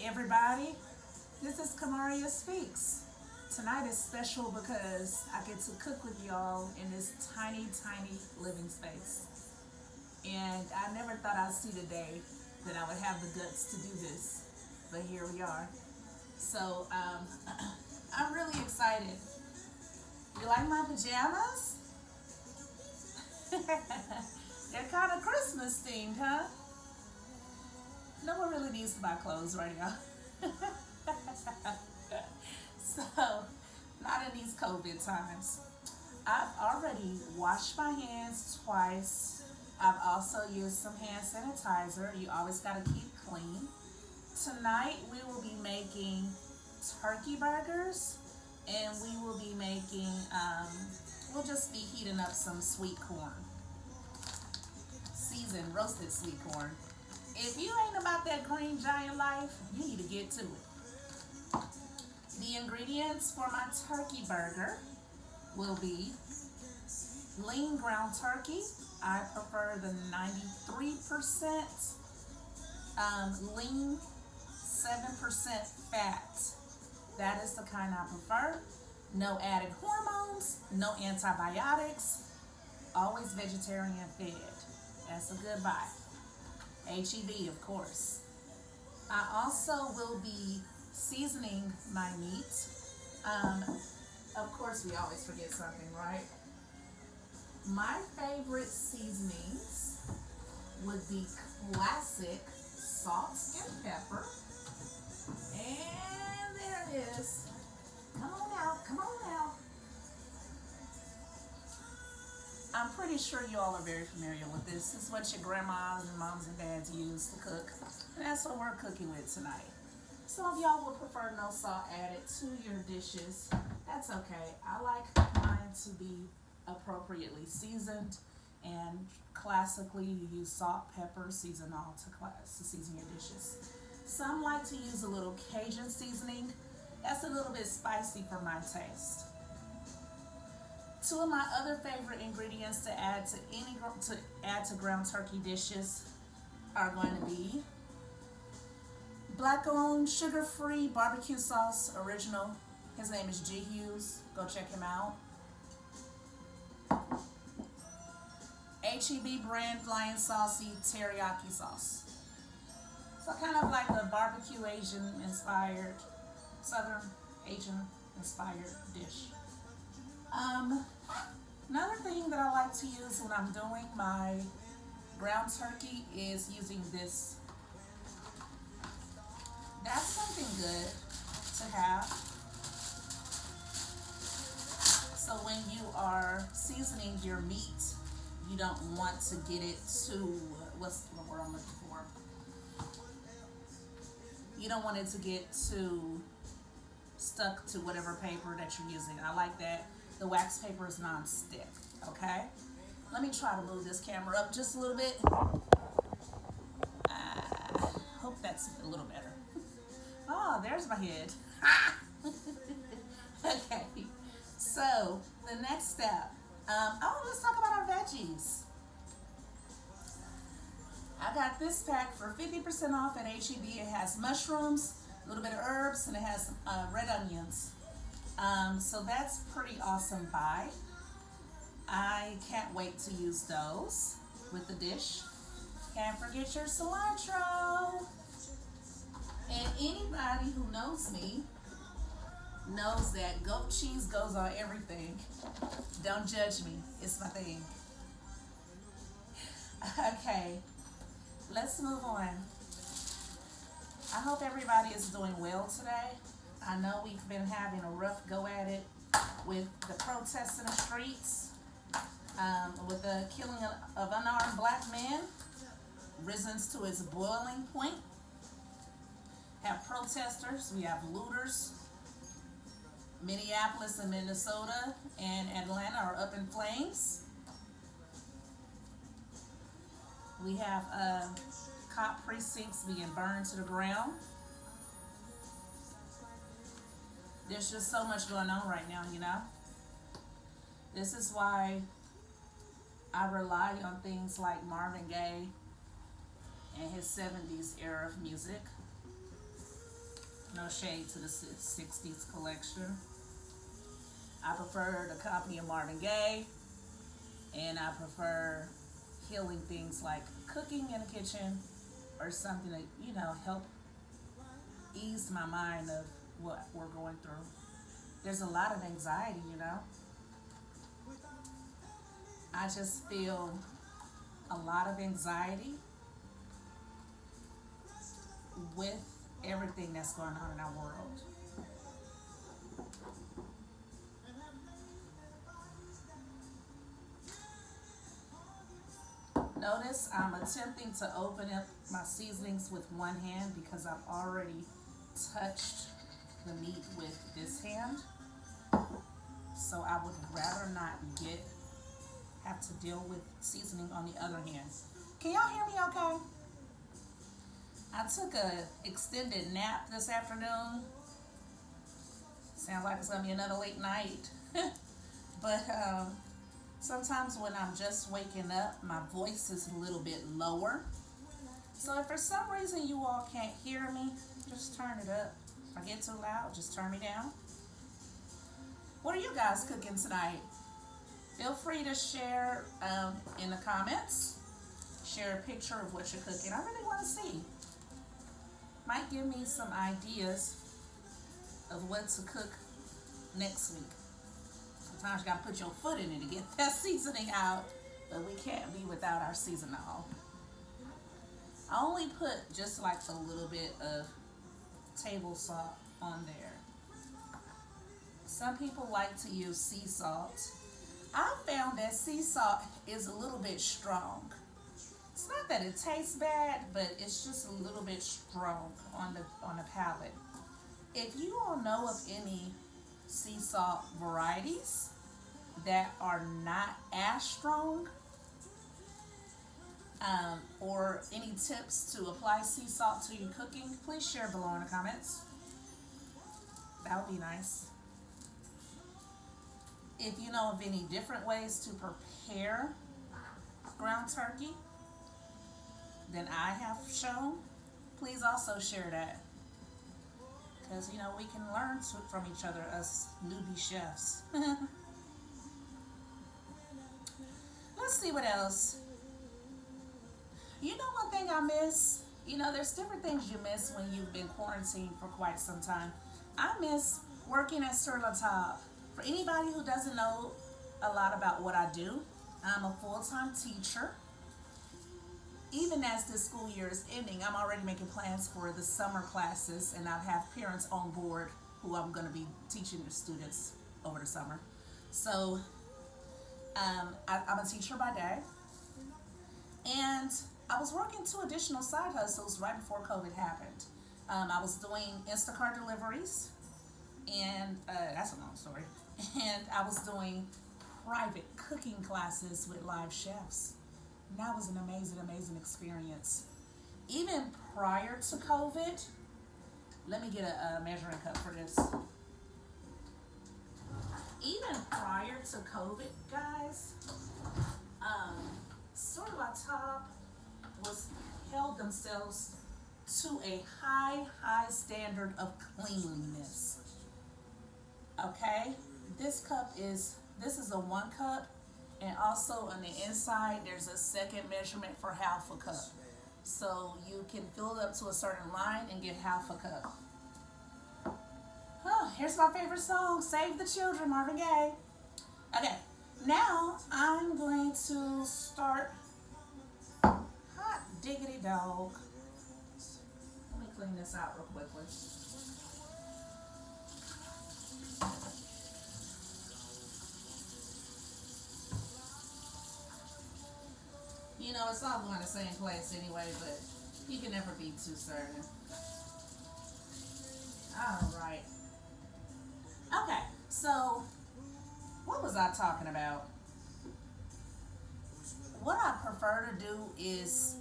Hey everybody, this is Kamaria Speaks. Tonight is special because I get to cook with y'all in this tiny, tiny living space. And I never thought I'd see the day that I would have the guts to do this, but here we are. So I'm really excited. You like my pajamas? They're kind of Christmas themed, huh? No one really needs to buy clothes right now. So, not in these COVID times. I've already washed my hands twice. I've also used some hand sanitizer. You always got to keep clean. Tonight we will be making turkey burgers, and we will be making, we'll just be heating up some sweet corn. Seasoned roasted sweet corn. If you ain't about that green giant life, you need to get to it. The ingredients for my turkey burger will be lean ground turkey. I prefer the 93% lean, 7% fat. That is the kind I prefer. No added hormones, no antibiotics, always vegetarian fed. That's a good buy. HEB, of course. I also will be seasoning my meat. Of course, we always forget something, right? My favorite seasonings would be classic salt and pepper. And there it is. Come on out, come on out. I'm pretty sure you all are very familiar with this. This is what your grandmas and moms and dads use to cook. And that's what we're cooking with tonight. Some of y'all would prefer no salt added to your dishes. That's okay. I like mine to be appropriately seasoned, and classically you use salt, pepper, season all to season your dishes. Some like to use a little Cajun seasoning. That's a little bit spicy for my taste. Two of my other favorite ingredients to add to ground turkey dishes are going to be black-owned, sugar-free barbecue sauce, original. His name is Hughes. Go check him out. HEB brand flying saucy teriyaki sauce. So kind of like a barbecue Asian inspired, Southern Asian inspired dish. Another thing that I like to use when I'm doing my ground turkey is using this. That's something good to have. So when you are seasoning your meat, you don't want to get it too, what's the word I'm looking for? You don't want it to get too stuck to whatever paper that you're using. I like that the wax paper is non-stick, okay? Let me try to move this camera up just a little bit. Hope that's a little better. Oh, there's my head. Okay, so the next step. Let's talk about our veggies. I got this pack for 50% off at HEB. It has mushrooms, a little bit of herbs, and it has red onions. So that's pretty awesome buy. I can't wait to use those with the dish. Can't forget your cilantro. And anybody who knows me knows that goat cheese goes on everything. Don't judge me, it's my thing. Okay, let's move on. I hope everybody is doing well today. I know we've been having a rough go at it with the protests in the streets, with the killing of unarmed black men, risen to its boiling point. Have protesters, we have looters. Minneapolis and Minnesota and Atlanta are up in flames. We have cop precincts being burned to the ground. There's just so much going on right now, you know. This is why I rely on things like Marvin Gaye and his 70s era of music. No shade to the 60s collection. I prefer the company of Marvin Gaye, and I prefer healing things like cooking in the kitchen or something that, help ease my mind of what we're going through. There's a lot of anxiety, I just feel a lot of anxiety with everything that's going on in our world. Notice I'm attempting to open up my seasonings with one hand because I've already touched the meat with this hand. So I would rather not have to deal with seasoning on the other hand. Can y'all hear me okay? I took a extended nap this afternoon. Sounds like it's gonna be another late night. But sometimes when I'm just waking up, my voice is a little bit lower. So if for some reason you all can't hear me, just turn it up. If I get too loud, just turn me down. What are you guys cooking tonight? Feel free to share in the comments. Share a picture of what you're cooking. I really want to see. Might give me some ideas of what to cook next week. Sometimes you gotta put your foot in it to get that seasoning out, but we can't be without our seasoning. I only put just like a little bit of table salt on there. Some people like to use sea salt. I found that sea salt is a little bit strong. It's not that it tastes bad, but it's just a little bit strong on the palate. If you all know of any sea salt varieties that are not as strong, or any tips to apply sea salt to your cooking, please share below in the comments. That would be nice. If you know of any different ways to prepare ground turkey than I have shown, please also share that. Because, we can learn from each other, us newbie chefs. Let's see what else. One thing I miss, there's different things you miss when you've been quarantined for quite some time. I miss working at Sur La Table. For anybody who doesn't know a lot about what I do, I'm a full-time teacher. Even as this school year is ending, I'm already making plans for the summer classes, and I have parents on board who I'm going to be teaching the students over the summer. So I'm a teacher by day, and I was working 2 additional side hustles right before COVID happened. I was doing Instacart deliveries, and that's a long story. And I was doing private cooking classes with live chefs. And that was an amazing, amazing experience. Even prior to COVID, let me get a measuring cup for this. Even prior to COVID, guys, Sur La Table held themselves to a high standard of cleanliness. Okay, this is a 1 cup, and also on the inside there's a second measurement for half a cup. So you can fill it up to a certain line and get half a cup. Oh, here's my favorite song, Save the Children, Marvin Gaye. Okay, now I'm going to start. Hot diggity dog. Let me clean this out real quickly. It's all going to the same place anyway, but you can never be too certain. Alright. Okay, so what was I talking about? What I prefer to do is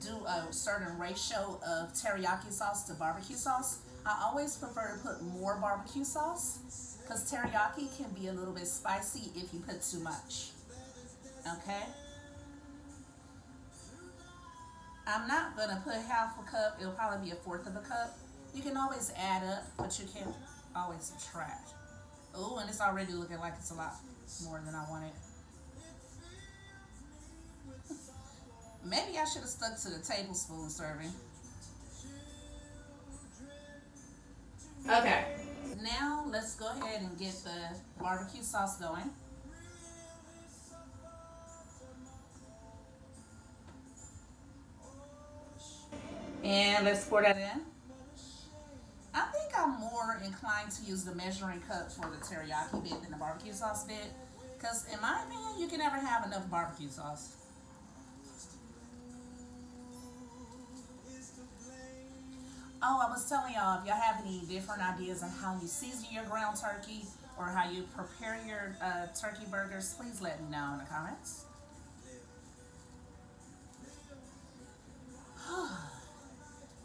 do a certain ratio of teriyaki sauce to barbecue sauce. I always prefer to put more barbecue sauce because teriyaki can be a little bit spicy if you put too much. Okay? I'm not going to put half a cup. It'll probably be 1/4 of a cup You can always add up, but you can't always subtract. Oh, and it's already looking like it's a lot more than I wanted. Maybe I should have stuck to the tablespoon serving. Okay, now let's go ahead and get the barbecue sauce going. And let's pour that in. I think I'm more inclined to use the measuring cup for the teriyaki bit than the barbecue sauce bit. Because in my opinion, you can never have enough barbecue sauce. Oh, I was telling y'all, if y'all have any different ideas on how you season your ground turkey or how you prepare your turkey burgers, please let me know in the comments.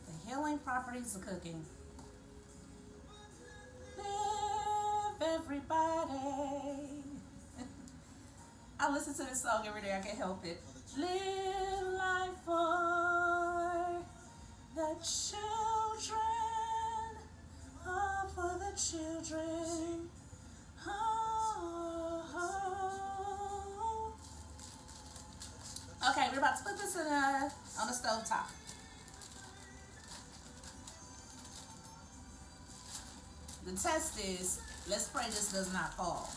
The healing properties of cooking. Live, everybody. I listen to this song every day, I can't help it. Live life for the children. Oh, for the children. Oh, oh. Okay, we're about to put this on the stove top. The test is, let's pray this does not fall.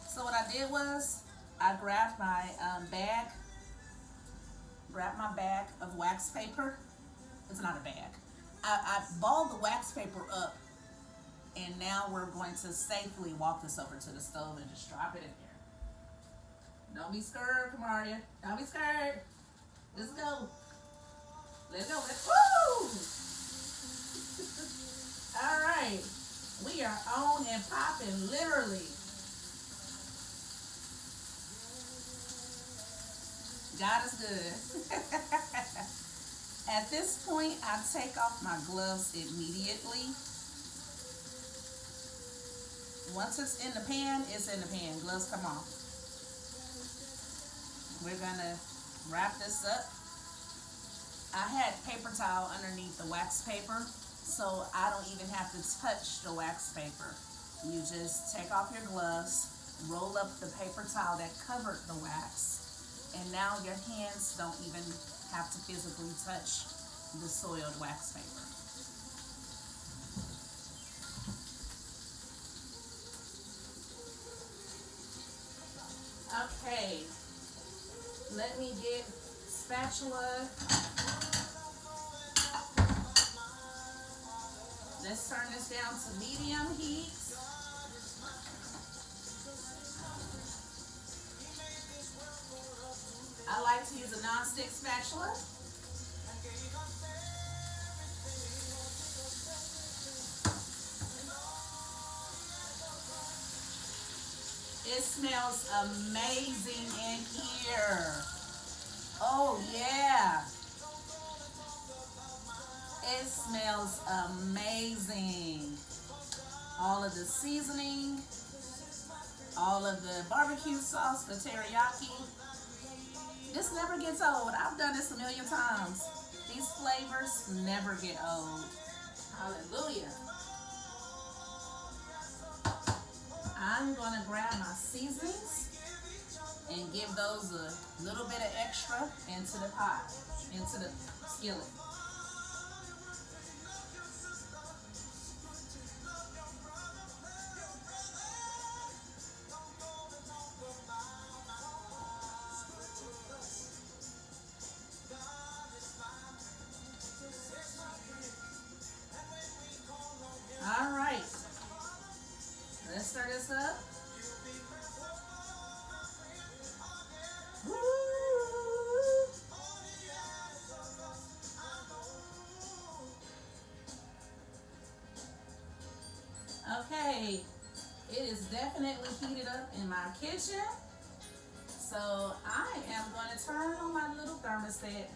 So what I did was, I grabbed my bag of wax paper. It's not a bag. I balled the wax paper up, and now we're going to safely walk this over to the stove and just drop it in here. Don't be scared, Kamaria. Don't be scared. Let's go. Let's go. Woo! All right, we are on and popping, literally. God is good. At this point, I take off my gloves immediately. Once it's in the pan, it's in the pan. Gloves come off. We're gonna wrap this up. I had paper towel underneath the wax paper, so I don't even have to touch the wax paper. You just take off your gloves, roll up the paper towel that covered the wax, and now your hands don't even have to physically touch the soiled wax paper. Okay, let me get spatula. Let's turn this down to medium heat. I like to use a non-stick spatula. It smells amazing in here. Oh yeah. It smells amazing. All of the seasoning, all of the barbecue sauce, the teriyaki. This never gets old. I've done this a million times. These flavors never get old. Hallelujah. I'm going to grab my seasonings and give those a little bit of extra into the pot, into the skillet. All right, let's stir this up. Woo. Okay, it is definitely heated up in my kitchen. So I am going to turn on my little thermostat.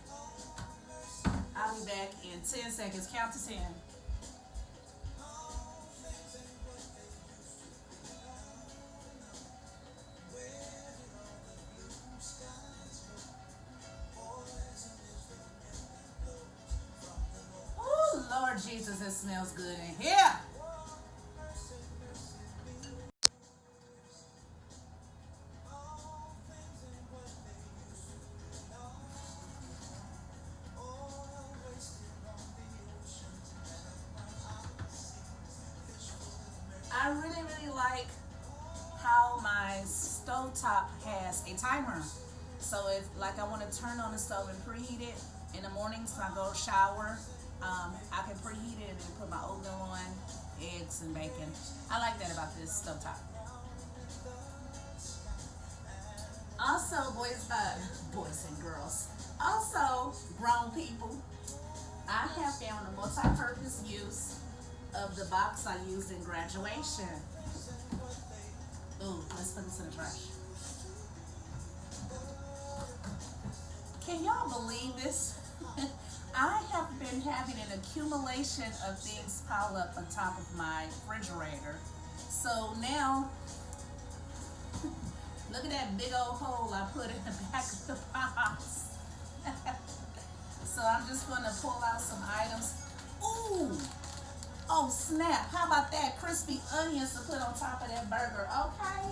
I'll be back in 10 seconds. Count to 10. Jesus, it smells good in here. I really like how my stovetop has a timer. So if like I want to turn on the stove and preheat it in the mornings when I go shower, I can preheat it and then put my oatmeal on, eggs and bacon. I like that about this stovetop. Also, boys and girls, also grown people, I have found a multi-purpose use of the box I used in graduation. Ooh, let's put this in a brush. Can y'all believe this? I have been having an accumulation of things pile up on top of my refrigerator. So now, look at that big old hole I put in the back of the box. So I'm just gonna pull out some items. Ooh! Oh snap, how about that? Crispy onions to put on top of that burger, okay?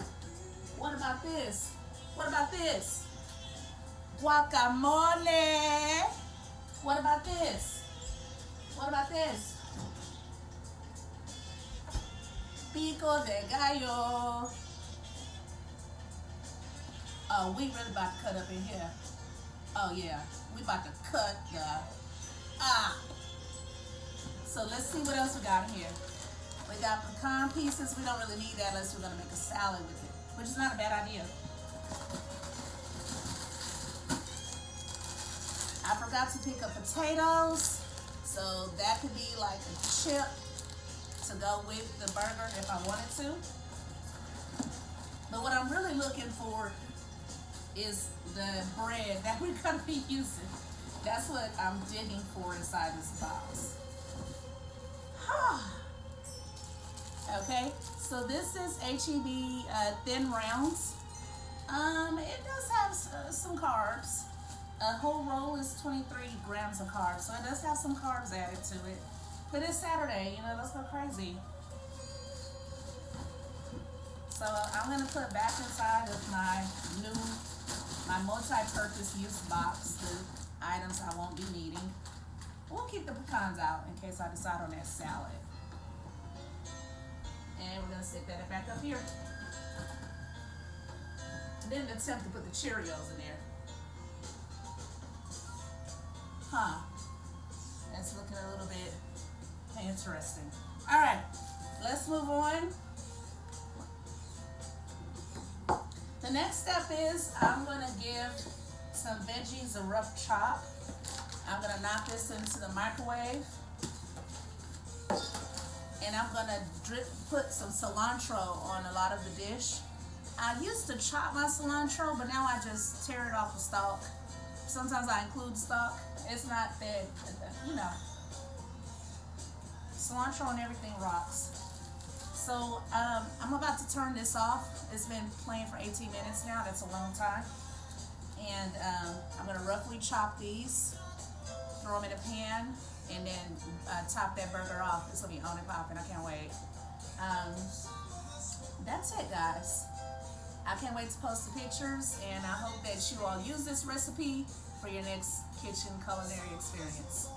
What about this? What about this? Guacamole! What about this? What about this? Pico de Gallo. Oh, we really about to cut up in here. Oh yeah, we about to cut the, So let's see what else we got in here. We got pecan pieces. We don't really need that unless we're gonna make a salad with it, which is not a bad idea. I forgot to pick up potatoes, so that could be like a chip to go with the burger if I wanted to. But what I'm really looking for is the bread that we're gonna be using. That's what I'm digging for inside this box. Okay, so this is HEB thin rounds. It does have some carbs. A whole roll is 23 grams of carbs, so it does have some carbs added to it. But it's Saturday, you know, let's go crazy. So I'm gonna put back inside of my multi-purpose use box the items I won't be needing. We'll keep the pecans out in case I decide on that salad. And we're gonna stick that back up here. I didn't attempt to put the Cheerios in there. That's looking a little bit interesting. All right, let's move on. The next step is I'm gonna give some veggies a rough chop. I'm gonna knock this into the microwave. And I'm gonna put some cilantro on a lot of the dish. I used to chop my cilantro, but now I just tear it off the stalk. Sometimes I include the stalk. It's not that, you know. Cilantro and everything rocks. So I'm about to turn this off. It's been playing for 18 minutes now. That's a long time. And I'm gonna roughly chop these, throw them in a pan, and then top that burger off. It's gonna be on and popping. I can't wait. That's it, guys. I can't wait to post the pictures, and I hope that you all use this recipe for your next kitchen culinary experience.